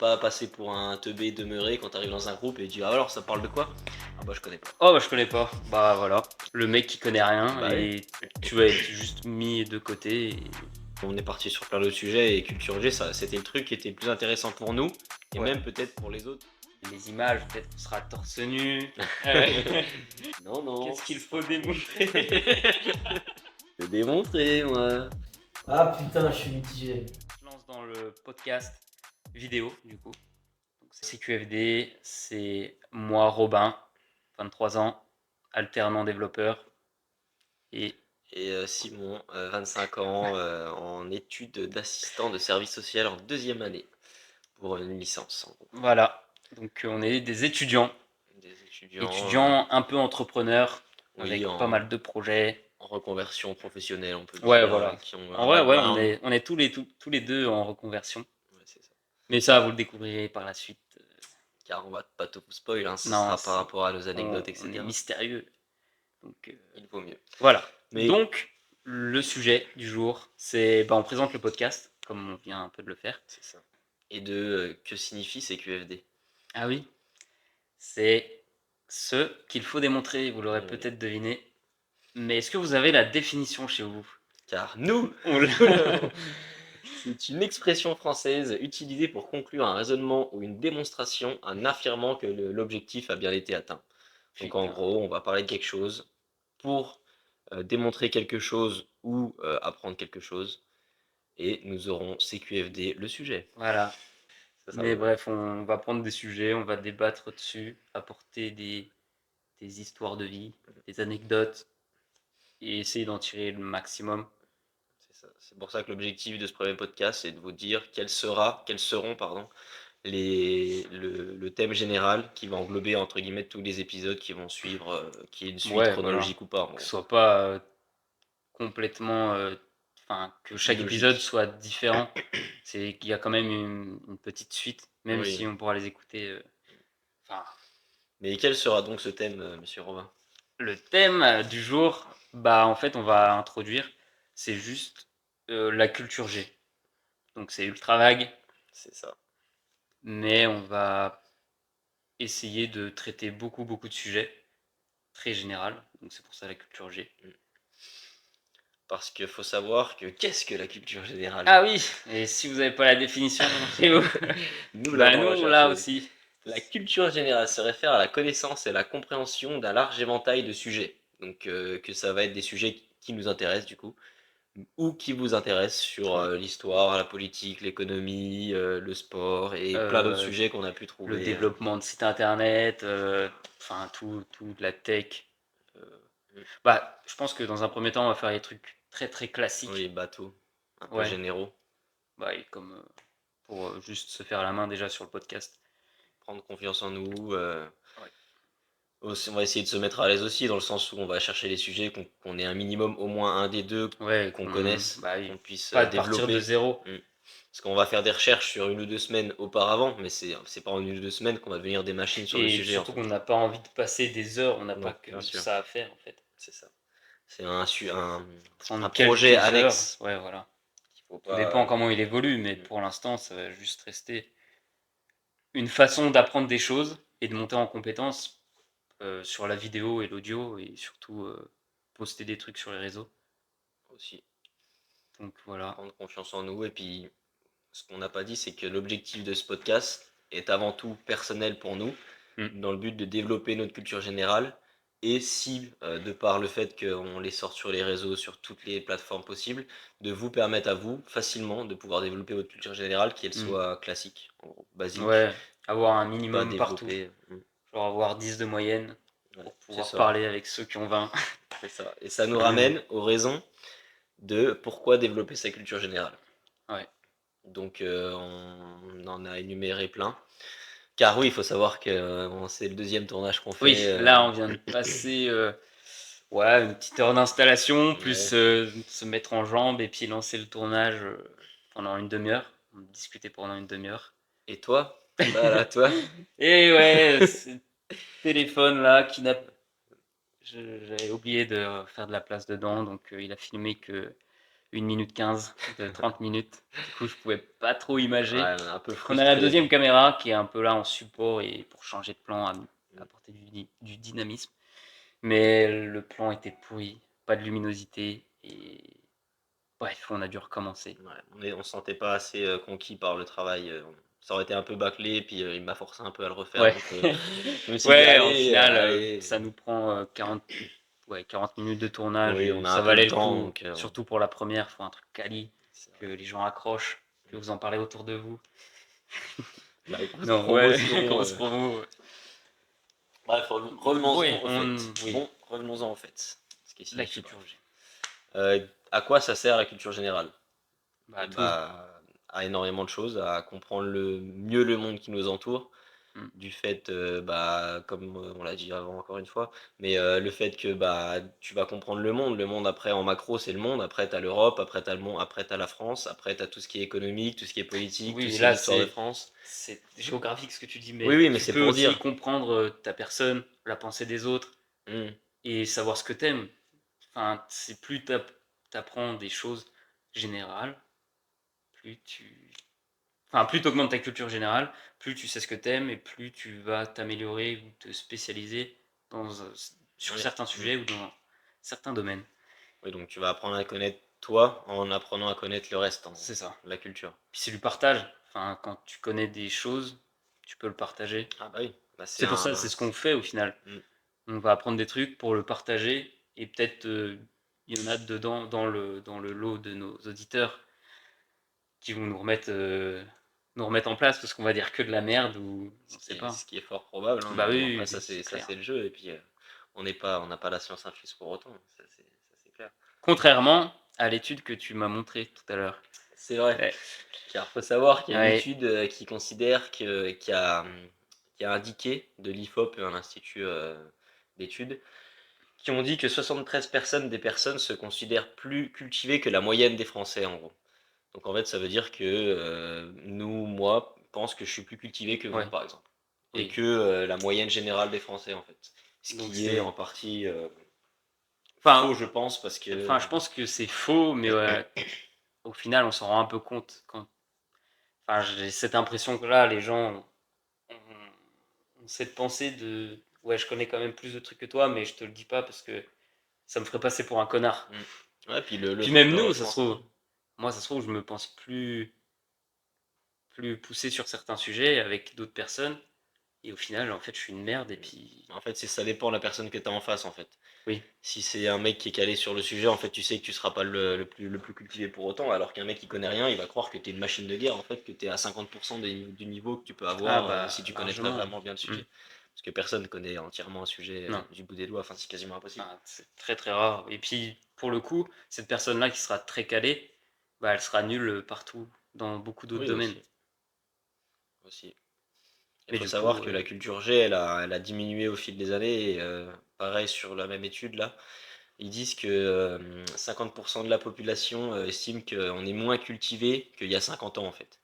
pas passer pour un teubé demeuré quand t'arrives dans un groupe et dire alors ça parle de quoi? Ah bah je connais pas. Oh bah je connais pas. Bah voilà, le mec qui connaît rien Bah et tu vas être juste mis de côté. On est parti sur plein d'autres sujets et Culture G, ça, c'était le truc qui était le plus intéressant pour nous et Ouais. même peut-être pour les autres. Les images, peut-être qu'on sera torse nu. Non, non. Qu'est-ce qu'il faut démontrer? Je vais démontrer, moi. Ah putain, je suis mitigé. Je lance dans le podcast vidéo du coup. Donc, c'est CQFD, c'est moi Robin, 23 ans, alternant développeur et Et Simon, 25 ans, en études d'assistant de service social en 2e année pour une licence. En gros. voilà. Donc on est des étudiants Des étudiants, un peu entrepreneurs oui, avec en, pas mal de projets. en reconversion professionnelle, on peut Ouais, dire, voilà. qui ont En un vrai, ouais, background. on est tous les deux en reconversion. Ouais, c'est ça. Mais ça, vous le découvrirez par la suite. Car on va pas tout vous spoil, hein, ce Non, sera par rapport à nos anecdotes, on est etc. mystérieux. Donc Il vaut mieux. voilà. Mais Donc le sujet du jour, c'est on présente le podcast, comme on vient un peu de le faire. c'est ça. Et que signifie CQFD? Ah oui, c'est ce qu'il faut démontrer, vous l'aurez Oui. peut-être deviné. Mais est-ce que vous avez la définition chez vous? Car nous, On l'a- c'est une expression française utilisée pour conclure un raisonnement ou une démonstration en affirmant que l'objectif a bien été atteint. Donc en Putain. gros, on va parler de quelque chose pour démontrer quelque chose ou apprendre quelque chose. Et nous aurons CQFD le sujet. Voilà. Ça Mais va. bref, on va prendre des sujets, on va débattre dessus, apporter des histoires de vie, des anecdotes et essayer d'en tirer le maximum. C'est pour ça que l'objectif de ce premier podcast, c'est de vous dire quels seront, pardon, le thème général qui va englober entre guillemets tous les épisodes qui vont suivre, qui est une suite Ouais, voilà. chronologique ou pas. En Que gros. ce soit pas complètement. Enfin, que chaque Logique. épisode soit différent. C'est qu'il y a quand même une petite suite, même Oui. si on pourra les écouter. Enfin, Mais quel sera donc ce thème, monsieur Robin? le thème du jour, en fait, on va introduire, c'est juste la culture G. Donc, c'est ultra vague, C'est ça. mais on va essayer de traiter beaucoup de sujets très général. Donc, c'est pour ça la culture G. Parce qu'il faut savoir que qu'est-ce que la culture générale? Ah oui, et si vous n'avez pas la définition chez vous, Nous nous l'avons là recherché. aussi. La culture générale se réfère à la connaissance et la compréhension d'un large éventail de sujets. Donc que ça va être des sujets qui nous intéressent du coup, ou qui vous intéressent sur l'histoire, la politique, l'économie, le sport et plein d'autres sujets qu'on a pu trouver. Le développement de sites internet, enfin tout de la tech. Je pense que dans un premier temps, on va faire des trucs très classiques. Oui, bateaux, un peu Ouais. généraux. Et comme pour juste se faire la main déjà sur le podcast. Prendre confiance en nous. On va essayer de se mettre à l'aise aussi, dans le sens où on va chercher les sujets, qu'on ait un minimum, au moins un des deux, qu'on connaisse, qu'on puisse pas de développer. partir de zéro. Parce qu'on va faire des recherches sur 1 ou 2 semaines auparavant, mais c'est pas en 1 ou 2 semaines qu'on va devenir des machines sur le Et sujet. surtout qu'on n'a pas envie de passer des heures, on n'a Non, pas que bien sûr. ça à faire en fait. C'est ça. C'est un Prendre projet quelques annexe. heures, ouais voilà. Faut Tout pas... dépend comment il évolue, mais pour l'instant, ça va juste rester une façon d'apprendre des choses et de monter en compétences sur la vidéo et l'audio et surtout poster des trucs sur les réseaux. Aussi. Donc voilà. Prendre confiance en nous. Et puis, ce qu'on n'a pas dit, c'est que l'objectif de ce podcast est avant tout personnel pour nous, dans le but de développer notre culture générale. Et si, de par le fait qu'on les sort sur les réseaux, sur toutes les plateformes possibles, de vous permettre à vous facilement de pouvoir développer votre culture générale, qu'elle soit classique, en gros, basique. Ouais, avoir un pas minimum partout. développer. Genre avoir 10 de moyenne pour pouvoir ça. parler avec ceux qui ont 20. C'est ça. Et ça nous ramène aux raisons de pourquoi développer sa culture générale. Ouais. Donc on en a énuméré plein. Car oui, il faut savoir que c'est le 2e tournage qu'on fait. Oui, là on vient de passer une petite heure d'installation, plus se mettre en jambes et puis lancer le tournage pendant une demi-heure. On discutait pendant une demi-heure. Et toi? Là, toi? Et ouais, ce téléphone là qui j'avais oublié de faire de la place dedans, donc il a filmé que 1 minute 15 de 30 minutes. Du coup, je pouvais pas trop imager. Ouais, un peu On a la frustré. deuxième caméra qui est un peu là en support et pour changer de plan, apporter du dynamisme. Mais le plan était pourri, pas de luminosité et bref, on a dû recommencer. Ouais, on se sentait pas assez conquis par le travail. Ça aurait été un peu bâclé, puis il m'a forcé un peu à le refaire. Ouais, Donc, je me suis dit, ouais, au allez, final, allez. ça nous prend 40 minutes de tournage Oui, et on a ça un peu valait le le temps. coup. Donc, Surtout pour la première, faut un truc quali, c'est que vrai. les gens accrochent, que vous en parlez autour de vous. La grosse Non, ouais, promotion. grosse promo. Bref, revenons-en Ouais, au fait. oui, Bon, revenons-en au fait. Ce qui la signifie quoi? culture G. À quoi ça sert la culture générale? Bah, Et tout. bah, à énormément de choses, à comprendre mieux le monde qui nous entoure, Mm. du fait, bah, comme on l'a dit avant encore une fois, mais le fait que bah, tu vas comprendre le monde après en macro c'est le monde, après tu as l'Europe, après tu as le monde, après tu as la France, après tu as tout ce qui est économique, tout ce qui est politique, tout Oui, ce mais qui est là, l'histoire de France. c'est géographique ce que tu dis, Oui, mais oui, mais tu c'est peux pour aussi dire. comprendre ta personne, la pensée des autres Hmm. et savoir ce que t'aimes. Enfin, c'est plus t'apprends des choses générales, plus tu... Enfin, plus t'augmentes ta culture générale, plus tu sais ce que t'aimes et plus tu vas t'améliorer ou te spécialiser sur Ouais. certains Hmm. sujets ou dans certains domaines. Oui, donc tu vas apprendre à connaître toi en apprenant à connaître le reste, C'est ça. la culture. Puis c'est du partage. Enfin, quand tu connais des choses, tu peux le partager. Ah bah oui, bah, C'est pour ça, c'est ce qu'on fait au final. Hmm. On va apprendre des trucs pour le partager et peut-être il y en a dedans dans le lot de nos auditeurs qui vont nous remettre en place parce qu'on va dire que de la merde ou on sait pas. Ce qui est fort probable, hein, Bah mais bon, oui, après, oui, oui, c'est ça clair. c'est le jeu, et puis on n'a pas la science infuse pour autant, ça c'est clair. Contrairement à l'étude que tu m'as montrée tout à l'heure. C'est vrai, Ouais. car faut savoir qu'il y a une Ouais. étude qui considère qui a indiqué de l'IFOP, un institut d'études, qui ont dit que 73% des personnes se considèrent plus cultivées que la moyenne des Français, en gros. Donc en fait, ça veut dire que moi, pense que je suis plus cultivé que vous, Ouais. par exemple. Et Oui. que la moyenne générale des Français, en fait. Ce Donc qui est en partie Enfin, faux, je pense, parce que... je pense que c'est faux, mais au final, on s'en rend un peu compte quand. Enfin, j'ai cette impression que là, les gens ont cette pensée de ouais, je connais quand même plus de trucs que toi, mais je te le dis pas parce que ça me ferait passer pour un connard. Ouais, puis le Puis même facteur nous, ça se référencement. trouve, moi, ça se trouve, je me pense plus poussé sur certains sujets avec d'autres personnes, et au final, en fait, je suis une merde, et puis En fait, ça dépend de la personne que tu as en face, en fait. oui, Si c'est un mec qui est calé sur le sujet, en fait, tu sais que tu seras pas le plus cultivé pour autant, alors qu'un mec qui connaît rien, il va croire que tu es une machine de guerre, en fait, que tu es à 50% du niveau que tu peux ah avoir bah si tu connaîtrais largement. vraiment bien le Hmm. sujet. Parce que personne connaît entièrement un sujet Non, du bout des doigts, enfin, c'est quasiment impossible. ah, c'est très très rare. Et puis pour le coup, cette personne-là qui sera très calée, bah, elle sera nulle partout dans beaucoup d'autres Oui, domaines. aussi. Il Mais faut du coup, savoir que la culture G, elle a diminué au fil des années, et pareil sur la même étude, là, ils disent que 50% de la population estime qu'on est moins cultivé qu'il y a 50 ans, en fait.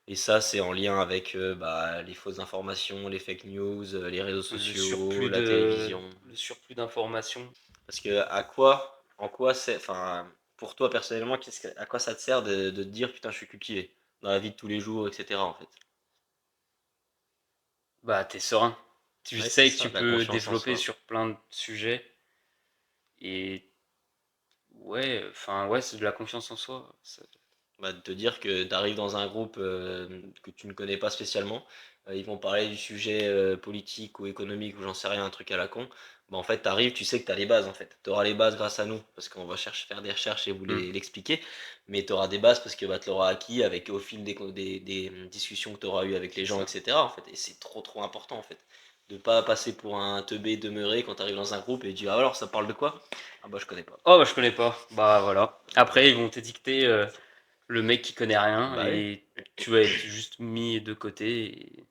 Et ça, c'est en lien avec bah, les fausses informations, les fake news, les réseaux sociaux, la télévision. le surplus d'informations. Parce que en quoi c'est, enfin, pour toi personnellement, à quoi ça te sert de te dire putain, je suis cultivé dans la vie de tous les jours, etc. en fait. Bah, t'es serein. Tu Ouais, c'est sais que ça, tu la peux confiance en développer soi. sur plein de sujets. Et ouais, enfin, ouais, c'est de la confiance en soi. Bah, de te dire que tu arrives dans un groupe que tu ne connais pas spécialement, ils vont parler du sujet politique ou économique ou j'en sais rien, un truc à la con. Bah, en fait, tu arrives, tu sais que tu as les bases en fait. Tu auras les bases grâce à nous parce qu'on va faire des recherches et vous Hmm. l'expliquer. Mais tu auras des bases parce que bah, tu l'auras acquis avec au fil des discussions que tu auras eues avec les C'est gens, ça. etc. En fait. Et c'est trop important en fait. De pas passer pour un teubé demeuré quand tu arrives dans un groupe et tu dis ah, alors ça parle de quoi? Ah bah je connais pas. Oh, bah, je connais pas. Bah, voilà. Après, ils vont t'édicter le mec qui connaît rien Bah oui. et tu vas être juste mis de côté. Et...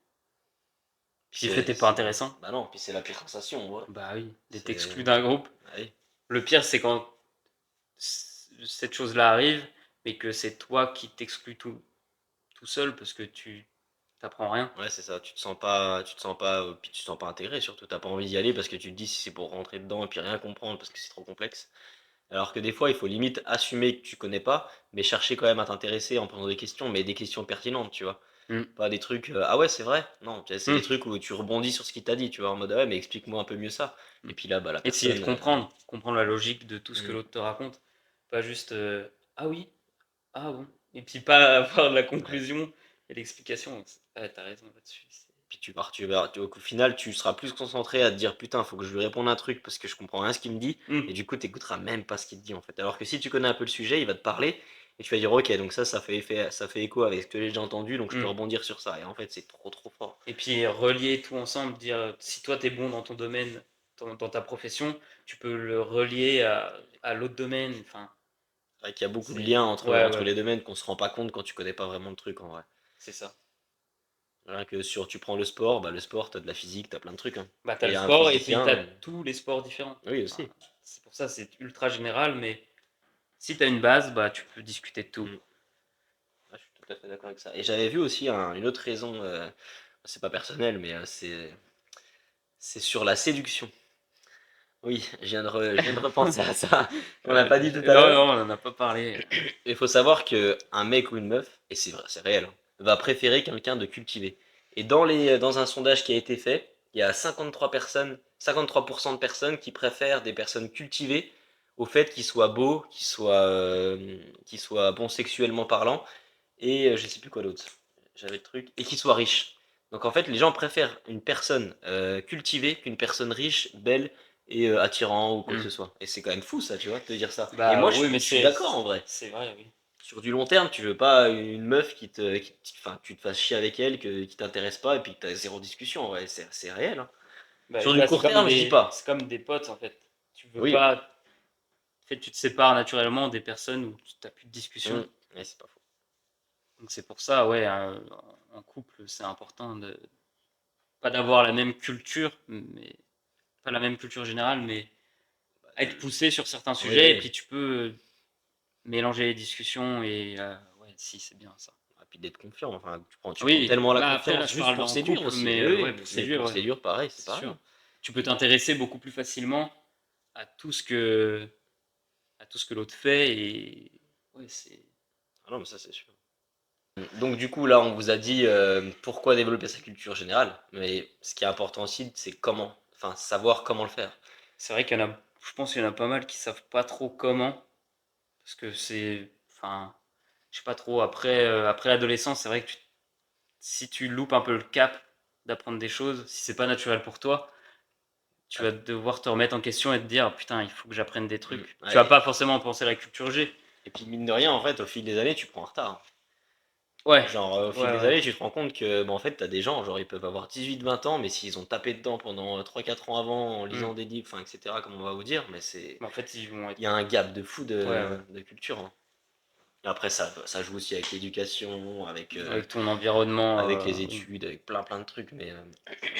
Puis Puis fait, t'es pas intéressant. bah non, puis c'est la pire sensation, ouais. Bah oui, d'être C'est. exclu d'un groupe. Bah oui. Le pire, c'est quand cette chose-là arrive, mais que c'est toi qui t'exclus tout seul parce que tu t'apprends rien. Ouais, c'est ça, puis tu te sens pas intégré surtout, t'as pas envie d'y aller parce que tu te dis si c'est pour rentrer dedans et puis rien comprendre parce que c'est trop complexe, Alors que des fois, il faut limite assumer que tu connais pas, mais chercher quand même à t'intéresser en posant des questions, mais des questions pertinentes, tu vois? Mmh. Pas des trucs, «Ah ouais, c'est vrai?» Non, tu vois, c'est des Mmh. trucs où tu rebondis sur ce qu'il t'a dit, tu vois? En mode: «Ah ouais, mais explique-moi un peu mieux ça» Mmh. et puis là, bah, la Essayer de personne, comprendre la logique de tout ce que mmh, l'autre te raconte. Pas juste, «Ah oui? Ah bon?» et puis pas avoir la ouais. conclusion et l'explication. Ouais, tu raison là-dessus, Puis au final, tu seras plus concentré à te dire: «Putain, faut que je lui réponde un truc parce que je comprends rien à ce qu'il me dit» et mmh, du coup, tu écouteras même pas ce qu'il te dit, en fait. Alors que si tu connais un peu le sujet, il va te parler et tu vas dire: «OK, donc ça fait écho avec ce que j'ai déjà entendu, donc je peux mmh. rebondir sur ça» et en fait, c'est trop, trop fort. Et puis relier tout ensemble, dire, si toi tu es bon dans ton domaine, dans ta profession, tu peux le relier à l'autre domaine, enfin, C'est vrai qu'il y a beaucoup de c'est liens ouais, entre ouais, les domaines qu'on se rend pas compte quand tu connais pas vraiment le truc, en vrai. c'est ça. Rien que tu prends le sport, bah, le sport, tu as de la physique, tu as plein de trucs, hein Bah, tu as et le un sport et puis tu physicien, as tous les sports différents. oui, Enfin, aussi. c'est pour ça, c'est ultra général, mais si tu as une base, bah, tu peux discuter de tout. Mmh. Ah, je suis tout à fait d'accord avec ça et j'avais vu aussi une autre raison, c'est pas personnel, mais c'est sur la séduction. Oui, je viens de repenser à ça, on l'a Ouais, pas dit tout à non, l'heure. non, on en a pas parlé. Il faut savoir qu'un mec ou une meuf, et c'est vrai, c'est réel, hein, va préférer quelqu'un de cultivé. Et dans un sondage qui a été fait, il y a 53 de personnes qui préfèrent des personnes cultivées au fait qu'ils soient beaux, qu'ils soient bons sexuellement parlant, et je sais plus quoi d'autre. J'avais le truc, et qu'ils soient riches. Donc en fait, les gens préfèrent une personne cultivée qu'une personne riche, belle et attirant ou quoi que ce Mmh. soit. Et c'est quand même fou ça, tu vois, de te dire ça. Et Bah, moi, oui, mais je suis d'accord en vrai. c'est vrai, oui. Sur du long terme, tu veux pas une meuf enfin, tu te fasses chier avec elle, qui t'intéresse pas, et puis que t'as zéro discussion, ouais, c'est réel, hein. Bah, Sur du court terme, je dis c'est pas. comme des potes, en fait. Tu veux Oui, pas en fait, tu te sépares naturellement des personnes où tu as plus de discussion. ouais, c'est pas faux. Donc c'est pour ça, ouais, en couple, c'est important de pas d'avoir la même culture, mais pas la même culture générale, mais Bah, être poussé sur certains oui, sujets et oui. puis tu peux mélanger les discussions et ouais, si, c'est bien ça. Et puis d'être confiant, enfin, tu prends Oui, tellement la bah, après là, confiance je juste parle pour en séduire couple, aussi. mais Oui, ouais, oui, pour mais séduire, pour ouais, séduire, pareil, c'est c'est pareil, sûr. hein. Tu peux t'intéresser beaucoup plus facilement à tout ce que l'autre fait et ouais, c'est Ah non, mais ça, c'est sûr. Donc du coup, là, on vous a dit pourquoi développer sa culture générale, mais ce qui est important aussi, c'est comment, enfin, savoir comment le faire. c'est vrai qu'il y en a je pense qu'il y en a pas mal qui savent pas trop comment, parce que c'est enfin, je sais pas trop, après l'adolescence, c'est vrai que si tu loupes un peu le cap d'apprendre des choses, si c'est pas naturel pour toi, tu Ah, vas devoir te remettre en question et te dire: «Putain, il faut que j'apprenne des trucs». Tu vas ouais, pas forcément penser à la culture G. et puis mine de rien, en fait, au fil des années, tu prends un retard. Ouais, Genre, au ouais, fil des ouais. années, tu te rends compte que, bah, en fait, t'as des gens, genre, ils peuvent avoir 18, 20 ans, mais s'ils ont tapé dedans pendant 3, 4 ans avant, en Mmh. lisant des livres, enfin, etc., comme on va vous dire, mais Mais en fait, ils vont il être y a un gap de fou ouais, ouais. de culture, hein. Et après, ça joue aussi avec l'éducation, Avec ton environnement, avec les oui, études, avec plein de trucs,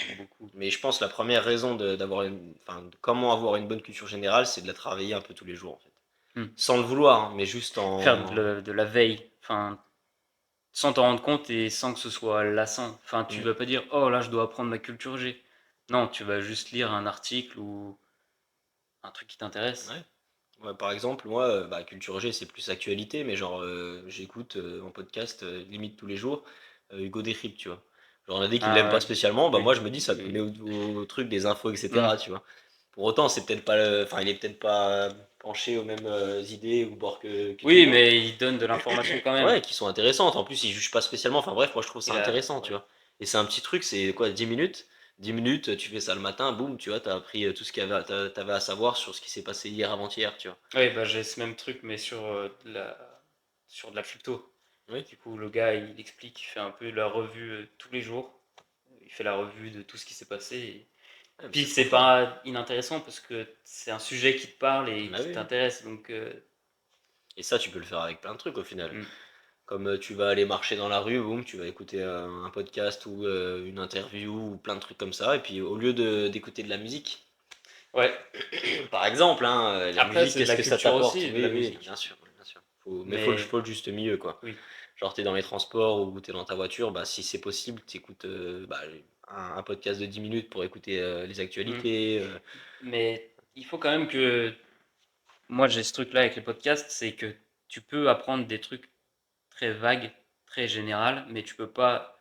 beaucoup. mais je pense que la première raison enfin, de comment avoir une bonne culture générale, c'est de la travailler un peu tous les jours, en fait. Mmh. Sans le vouloir, hein, mais juste Faire en. de la veille, enfin, sans t'en rendre compte et sans que ce soit lassant. Enfin, tu Mm. vas pas dire: «Oh là, je dois apprendre ma culture G». Non, tu vas juste lire un article ou un truc qui t'intéresse. Ouais. Ouais, par exemple, moi, bah, culture G, c'est plus actualité, mais genre, j'écoute en podcast limite tous les jours Hugo Décrypte, tu vois. Genre, on a dit qu'il Ah l'aime pas ouais, spécialement, bah moi oui, je me dis ça me met oui. au truc des infos, Mmh. etc., tu vois. Pour autant, c'est peut-être pas enfin, il est peut-être pas penché aux mêmes idées ou bords que tout le Oui, monde. mais il donne de l'information quand même. Ouais, qui sont intéressantes. En plus, il juge pas spécialement. Enfin bref, moi je trouve ça Il a intéressant, tu ouais. vois. Et c'est un petit truc, c'est quoi, 10 minutes? 10 minutes, tu fais ça le matin, boum, tu vois, t'as appris tout ce t'avais à savoir sur ce qui s'est passé hier avant-hier, tu vois. Ouais, bah, j'ai ce même truc, mais sur de la crypto. Oui. Du coup, le gars, il explique, il fait un peu la revue tous les jours. Il fait la revue de tout ce qui s'est passé. Et Ouais, mais puis, c'est trop c'est fort. pas inintéressant parce que c'est un sujet qui te parle et Bah qui oui, oui. t'intéresse. Donc, Et ça, tu peux le faire avec plein de trucs au final. hmm. Comme tu vas aller marcher dans la rue, boum, tu vas écouter un podcast ou une interview ou plein de trucs comme ça. Et puis au lieu d'écouter de la musique, Ouais. par exemple, hein, la Après, musique, c'est de qu'est-ce la que ça culture t'apporte? aussi, de Oui, la oui, musique. bien sûr, bien sûr. Mais Mais faut le juste milieu, quoi. oui. Genre, t'es dans les transports ou t'es dans ta voiture, bah, si c'est possible, t'écoutes bah, un podcast de 10 minutes pour écouter les Hmm. actualités. Mais il faut quand même que moi j'ai ce truc-là avec les podcasts, c'est que tu peux apprendre des trucs très vagues, très générales, mais tu peux pas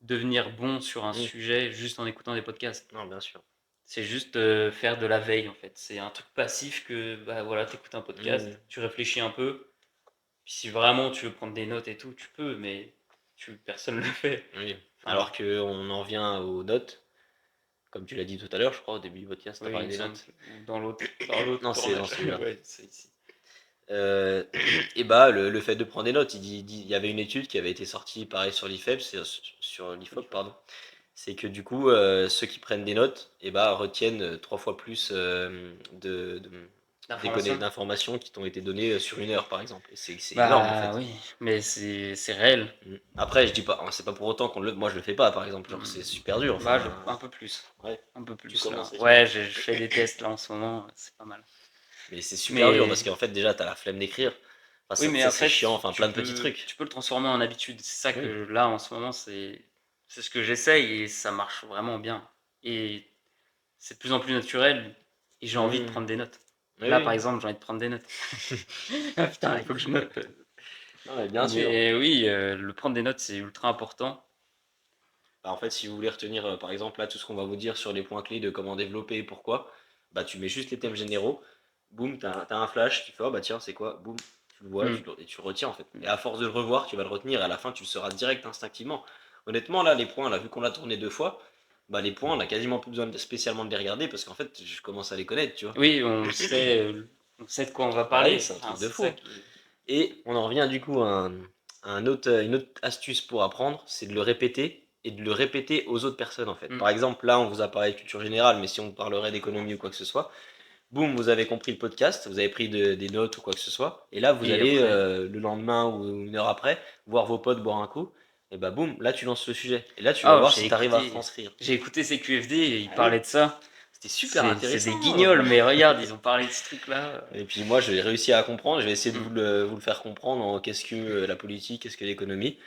devenir bon sur un sujet juste en écoutant des podcasts. Non, bien sûr. C'est juste faire de la veille en fait. C'est un truc passif que bah voilà, t'écoutes un podcast, tu réfléchis un peu. Puis si vraiment tu veux prendre des notes et tout, tu peux, mais personne ne le fait. Oui. Enfin, Alors qu'on en vient aux notes, comme tu l'as dit tout à l'heure, je crois, au début du podcast, tu as oui, parlé il me des semble, notes. ou dans l'autre Non, c'est dans tournage. celui-là. Ouais, c'est ici. Et bah, le fait de prendre des notes, il y avait une étude qui avait été sortie, pareil, sur l'IFEP, sur l'IFOP, pardon. C'est que du coup, ceux qui prennent des notes, et bah, retiennent 3 fois plus d'informations qui t'ont été données sur une heure, par exemple. Et c'est énorme, en Bah fait. oui, mais c'est réel. Après, je dis pas, c'est pas pour autant moi je le fais pas, par exemple. Genre, c'est super dur. Bah, Enfin, un peu plus. ouais. Un peu Tu plus là. commences déjà. Ouais, je fais des tests là en ce moment, c'est pas mal. Mais c'est super dur parce Mais qu'en fait, déjà, t'as la flemme d'écrire. Enfin, oui, mais ça en c'est fait, chiant, enfin, plein de petits trucs. tu peux le transformer en habitude. C'est ça que Oui. là en ce moment, c'est ce que j'essaye et ça marche vraiment bien. Et c'est de plus en plus naturel et j'ai envie de prendre des notes. Oui, Là, oui. par exemple, j'ai envie de prendre des notes. Ah putain, il faut que je note. Non, mais bien sûr. Mais oui, le prendre des notes, c'est ultra important. Bah, en fait, si vous voulez retenir, par exemple, là, tout ce qu'on va vous dire sur les points clés de comment développer et pourquoi, bah, tu mets juste les thèmes généraux. Boum, t'as un flash, tu fais, oh, bah tiens, c'est quoi? Boum, tu le vois et tu le retiens, en fait. Et à force de le revoir, tu vas le retenir et à la fin, tu le sauras direct, instinctivement. Honnêtement, là, les points, là, vu qu'on l'a tourné 2 fois, bah, les points, on a quasiment plus besoin spécialement de les regarder parce qu'en fait, je commence à les connaître, tu vois. Oui, on sait de quoi on va Bah oui, parler. c'est un Enfin, truc de c'est ça fou. qui. Et on en revient du coup à une autre astuce pour apprendre, c'est de le répéter et de le répéter aux autres personnes en fait. Par exemple, là, on vous a parlé de culture générale, mais si on parlerait d'économie ou quoi que ce soit, boum, vous avez compris le podcast, vous avez pris des notes ou quoi que ce soit, et là, vous Et allez après. le lendemain ou une heure après voir vos potes boire un coup, et bah boum, là, tu lances le sujet. Et là, tu vas Oh, voir si tu arrives à transcrire. j'ai écouté CQFD et ils Ah oui, parlaient de ça. c'était super C'est des intéressant. guignols, mais regarde, ils ont parlé de ce truc-là. Et puis moi, j'ai réussi à comprendre, je vais essayer de Mm. vous le faire comprendre en qu'est-ce que la politique, qu'est-ce que l'économie.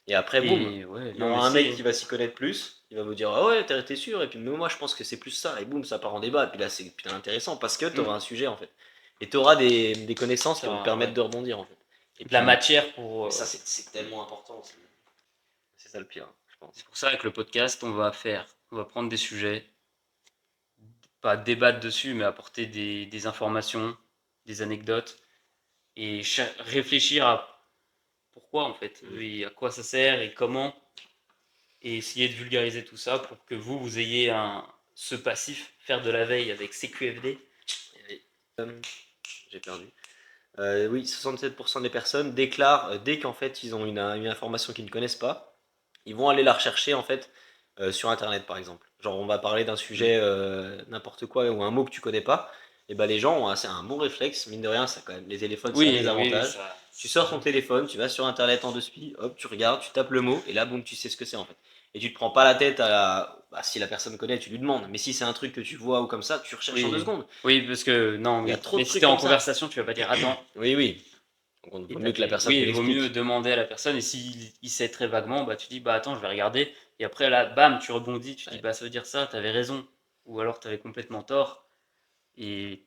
Et après, boum, Et ouais, il y non, mais aura un mec c'est. qui va s'y connaître plus, il va vous dire ah ouais, t'es sûr, et puis mais moi je pense que c'est plus ça, et boum, ça part en débat, et puis là c'est putain intéressant parce que t'auras un sujet en fait. Et t'auras des connaissances qui vont te permettre Ouais. de rebondir en fait. Et De la puis, matière pour. ça c'est tellement important, c'est ça le pire, je pense. C'est pour ça, avec le podcast, on va prendre des sujets, pas débattre dessus, mais apporter des informations, des anecdotes, et réfléchir à pourquoi en fait, et à quoi ça sert et comment, et essayer de vulgariser tout ça pour que vous ayez ce passif, faire de la veille avec CQFD. Et, j'ai perdu. Oui, 67% des personnes déclarent dès qu'en fait ils ont une information qu'ils ne connaissent pas, ils vont aller la rechercher en fait sur internet par exemple. Genre on va parler d'un sujet n'importe quoi ou un mot que tu connais pas, et ben les gens ont un bon réflexe, mine de rien, ça quand même les téléphones ça a des Oui, avantages. ça. Tu sors ton téléphone, tu vas sur internet en deux spi, hop, tu regardes, tu tapes le mot et là boum, tu sais ce que c'est en fait. Et tu te prends pas la tête bah, si la personne connaît, tu lui demandes. Mais si c'est un truc que tu vois ou comme ça, tu recherches en deux Oui, secondes. oui, parce que non, Il y a oui. trop de Mais si trucs t'es en comme ça. conversation, tu vas pas dire attends. Oui, oui. Donc, il Et vaut mieux que la personne oui, te il vaut mieux l'explique. demander à la personne. Et s'il sait très vaguement, bah tu dis bah attends, je vais regarder. Et après là, bam, tu rebondis, tu dis Ouais. bah ça veut dire ça, t'avais raison. Ou alors t'avais complètement tort. Et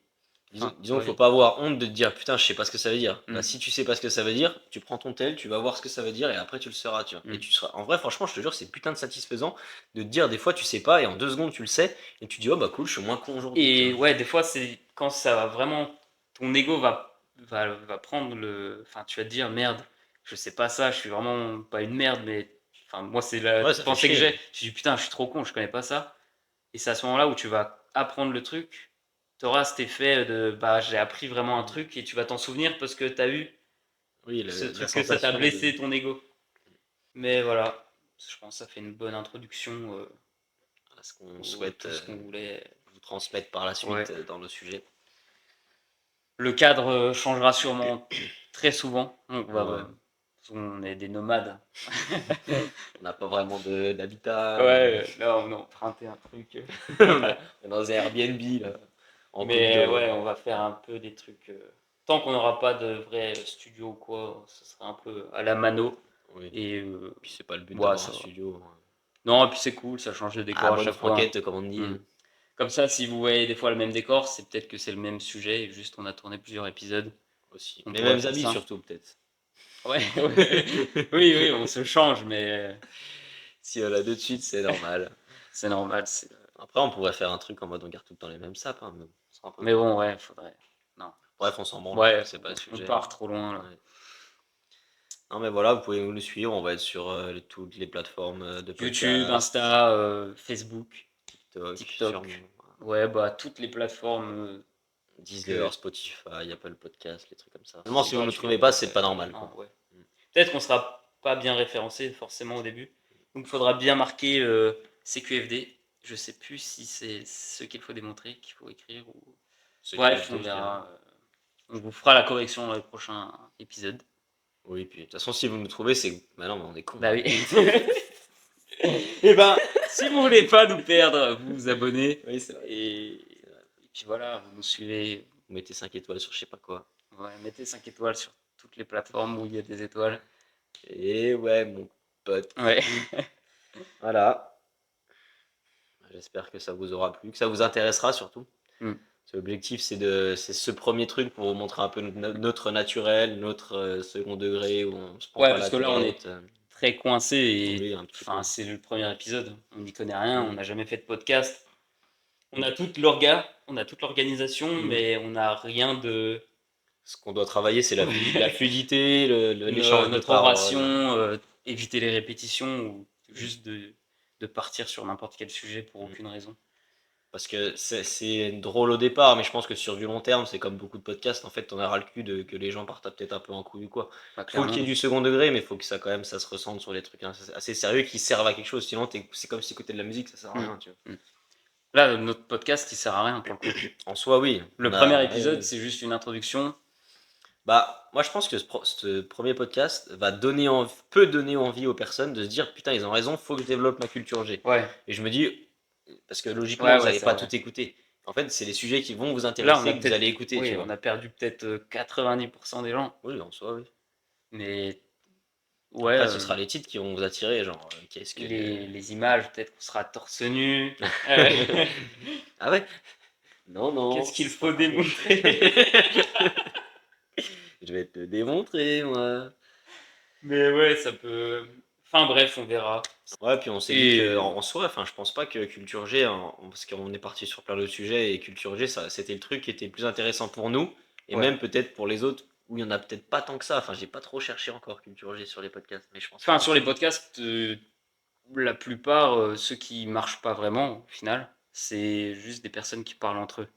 Disons qu'il faut ouais. pas avoir honte de te dire putain, je sais pas ce que ça veut dire. Mm. Bah, si tu sais pas ce que ça veut dire, tu prends ton tel, tu vas voir ce que ça veut dire et après tu le sauras, tu vois. Et tu seras. En vrai, franchement, je te jure, c'est putain de satisfaisant de te dire des fois tu sais pas et en 2 secondes tu le sais et tu dis oh bah cool, je suis moins con aujourd'hui. Et ouais, des fois, c'est quand ça va vraiment. Ton ego va prendre le. Enfin, tu vas te dire merde, je sais pas ça, je suis vraiment pas une merde, mais. Enfin, moi, c'est la Ouais, ça fait pensée que chier. j'ai. Je dis putain, je suis trop con, je connais pas ça. Et c'est à ce moment-là où tu vas apprendre le truc. Tu auras cet effet de bah, j'ai appris vraiment un truc et tu vas t'en souvenir parce que tu as eu Oui, ce la truc que ça t'a sensation blessé ton ego. Mais voilà, je pense que ça fait une bonne introduction. à ce qu'on À souhaite tout ce qu'on voulait. vous transmettre par la Ouais. suite dans le sujet. Le cadre changera sûrement très souvent. Ouais. On est des nomades. On n'a pas vraiment d'habitat. Ouais, là on a emprunté un truc. On est dans un Airbnb là, en Côte Mais d'Or. ouais, on va faire un peu des trucs. Tant qu'on n'aura pas de vrai studio ou quoi, ce sera un peu à la mano. Oui. Et Puis c'est pas le but ouais, d'avoir ça un va. studio. Non, et puis c'est cool, ça change de décor Ah, à bonne chaque fois. franquette, comme on dit. Mm. Comme ça, si vous voyez des fois le même décor, c'est peut-être que c'est le même sujet, et juste on a tourné plusieurs épisodes. Aussi. On Les pourrait mêmes faire habits ça. surtout, peut-être. Ouais, oui, on se change, mais Si on a deux de suite, c'est normal. c'est normal. Après, on pourrait faire un truc en mode on garde tout le temps les mêmes sapes. Hein, mais bon, ce sera un peu Mais trop. bon, ouais, faudrait. Non. Bref, on s'en branle. Ouais, C'est pas le on sujet. part trop loin là. Ouais. Non, mais voilà, vous pouvez nous suivre. On va être sur toutes les plateformes de podcast. YouTube, Insta, Facebook, TikTok. TikTok. Sûrement. Ouais, bah toutes les plateformes. Deezer, Spotify, Apple Podcast, les trucs comme ça. Seulement, si vous ne nous gratuit, trouvez pas, c'est pas normal. non, Quoi. ouais. Peut-être qu'on sera pas bien référencé forcément au début. Donc il faudra bien marquer CQFD. Je sais plus si c'est ce qu'il faut démontrer, qu'il faut écrire ou. Bref, on verra. On vous fera la correction dans les prochains épisodes. Oui, puis de toute façon, si vous nous trouvez, c'est. Bah non, mais on est con. Bah oui. Et ben, si vous voulez pas nous perdre, vous vous abonnez. Oui, c'est vrai. Et puis voilà, vous nous suivez. Vous mettez 5 étoiles sur je sais pas quoi. Ouais, mettez 5 étoiles sur toutes les plateformes où il y a des étoiles. Et ouais, mon pote. Ouais. Voilà. J'espère que ça vous aura plu, que ça vous intéressera surtout. L'objectif, c'est ce premier truc pour vous montrer un peu notre naturel, notre second degré où on se prend pas parce la que là, on est tête. très coincé et Oui, un petit peu. c'est le premier épisode. On n'y connaît rien, on n'a jamais fait de podcast. On a toute l'organisation, mais on n'a rien de. Ce qu'on doit travailler, c'est la fluidité, l'échange de notre parole. oration, éviter les répétitions ou juste de partir sur n'importe quel sujet pour aucune raison. Parce que c'est drôle au départ, mais je pense que sur du long terme, c'est comme beaucoup de podcasts, en fait, t'en auras le cul que les gens partent peut-être un peu en couille ou quoi. Bah, Faut qu'il y ait du second degré, mais faut que ça quand même ça se ressente sur les trucs assez sérieux qui servent à quelque chose. Sinon, c'est comme si écouter de la musique, ça sert à rien, tu vois. Là, notre podcast, il sert à rien pour le coup. En soi, oui. Le premier épisode, c'est juste une introduction. Bah, moi, je pense que ce premier podcast peut donner envie aux personnes de se dire putain, ils ont raison, faut que je développe ma culture G. Ouais. Et je me dis, parce que logiquement, vous n'allez pas tout écouter. En fait, c'est les sujets qui vont vous intéresser Là, que vous allez écouter. Oui, tu vois. on a perdu peut-être 90% des gens. Oui, en soi, oui. Mais ouais. Après, ce sera les titres qui vont vous attirer, genre qu'est-ce que les images, peut-être qu'on sera torse nu. Ah ouais. Non. Qu'est-ce qu'il faut démontrer? Je vais te démontrer, moi. Mais ouais, ça peut. Enfin bref, on verra. Ouais, puis on s'est dit qu'en soi, enfin, je pense pas que Culture G, parce qu'on est parti sur plein d'autres sujets, et Culture G, c'était le truc qui était le plus intéressant pour nous, et même peut-être pour les autres, où il y en a peut-être pas tant que ça. Enfin, j'ai pas trop cherché encore Culture G sur les podcasts, mais je pense. Enfin, sur les podcasts, la plupart, ceux qui marchent pas vraiment, au final, c'est juste des personnes qui parlent entre eux.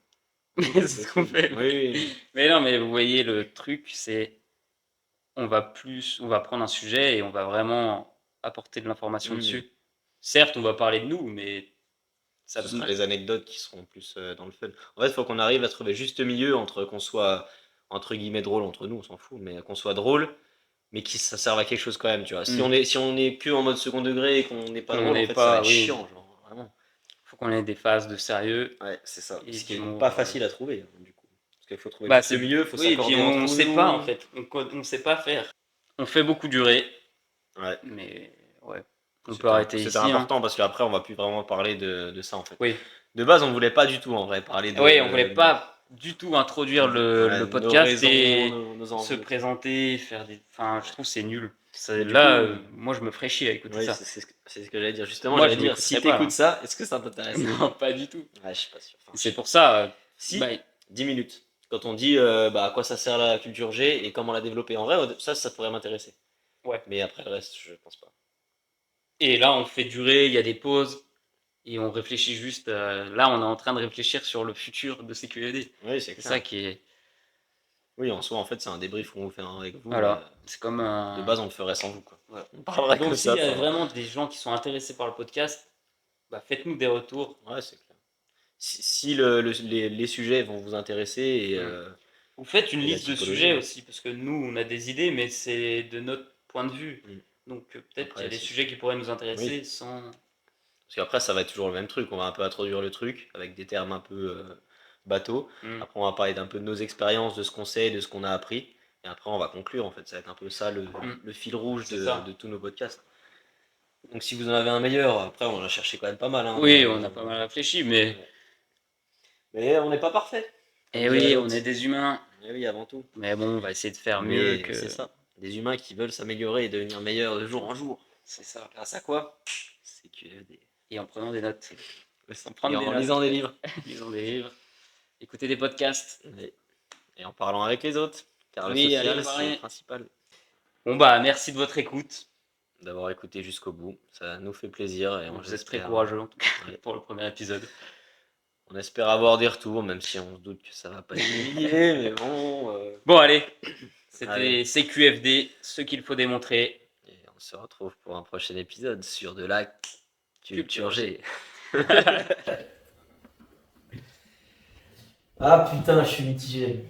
C'est ce qu'on fait. Oui. Mais non, mais vous voyez, le truc, c'est on va prendre un sujet et on va vraiment apporter de l'information dessus. Certes, on va parler de nous, mais ce sera les anecdotes qui seront plus dans le fun. En fait, il faut qu'on arrive à trouver juste milieu entre qu'on soit entre guillemets drôle entre nous, on s'en fout, mais qu'on soit drôle, mais que ça serve à quelque chose quand même, tu vois. Si on est que en mode second degré et qu'on n'est pas drôle, en fait, ça va être chiant, genre vraiment. Faut qu'on ait des phases de sérieux. Ouais, c'est ça. Et ce qui n'est pas facile à trouver, du coup. Parce qu'il faut trouver le milieu, il faut s'accorder entre nous. On sait pas, en fait. On sait pas faire. On fait beaucoup durer. Ouais. Mais ouais. On peut arrêter ici. C'était important parce qu'après, on va plus vraiment parler de ça, en fait. Oui. De base, on voulait pas du tout, en vrai, parler de. Oui, on voulait pas du tout introduire le podcast et se présenter, faire des. Enfin, je trouve que c'est nul. Là, moi, je me ferais chier à écouter ça. C'est ce que j'allais dire. Justement, j'allais dire, si t'écoutes ça, est-ce que ça t'intéresse? Non, pas du tout. Ouais, je suis pas sûr. C'est pour ça. Si, 10 minutes. Quand on dit à quoi ça sert la culture G et comment la développer. En vrai, ça pourrait m'intéresser. Ouais. Mais après le reste, je pense pas. Et là, on fait durer, il y a des pauses. Et on réfléchit juste. Là, on est en train de réfléchir sur le futur de CQFD. Oui, c'est ça qui est. Oui, en soi, en fait, c'est un débrief qu'on vous fait avec vous. Voilà. C'est comme de base, on le ferait sans vous, quoi. Ouais. On parlerait donc, comme ça. Donc, s'il y a vraiment des gens qui sont intéressés par le podcast, faites-nous des retours. Ouais, c'est clair. Si les sujets vont vous intéresser et. Vous faites une liste de sujets aussi, parce que nous, on a des idées, mais c'est de notre point de vue. Donc, peut-être qu'il y a des sujets qui pourraient nous intéresser sans. Parce qu'après, ça va être toujours le même truc. On va un peu introduire le truc avec des termes un peu bateaux. Après, on va parler d'un peu de nos expériences, de ce qu'on sait, de ce qu'on a appris. Et après, on va conclure. En fait, ça va être un peu ça le fil rouge de tous nos podcasts. Donc, si vous en avez un meilleur, après, on a cherché quand même pas mal. Hein, oui, on a pas mal réfléchi, mais Mais on n'est pas parfait. Et Comme oui, dirait on l'autre. est des humains. Eh oui, avant tout. Mais bon, on va essayer de faire mieux Mais que. c'est ça. Des humains qui veulent s'améliorer et devenir meilleurs de jour en jour. C'est ça. Grâce à quoi? C'est QFD. Et en prenant des notes. Et prendre des en notes. lisant des livres. Lisons des livres. Écouter des podcasts. Et en parlant avec les autres. Car le Oui, social, allez, c'est pareil. le principal. Bon bah, merci de votre écoute. D'avoir écouté jusqu'au bout. Ça nous fait plaisir. Et Vous êtes très espère- courageux en tout cas Ouais. pour le premier épisode. On espère avoir des retours, même si on se doute que ça va pas être des milliers, mais bon. Bon, allez. C'était Allez. CQFD, ce qu'il faut démontrer. Et on se retrouve pour un prochain épisode sur de la culture G. Ah putain, je suis mitigé.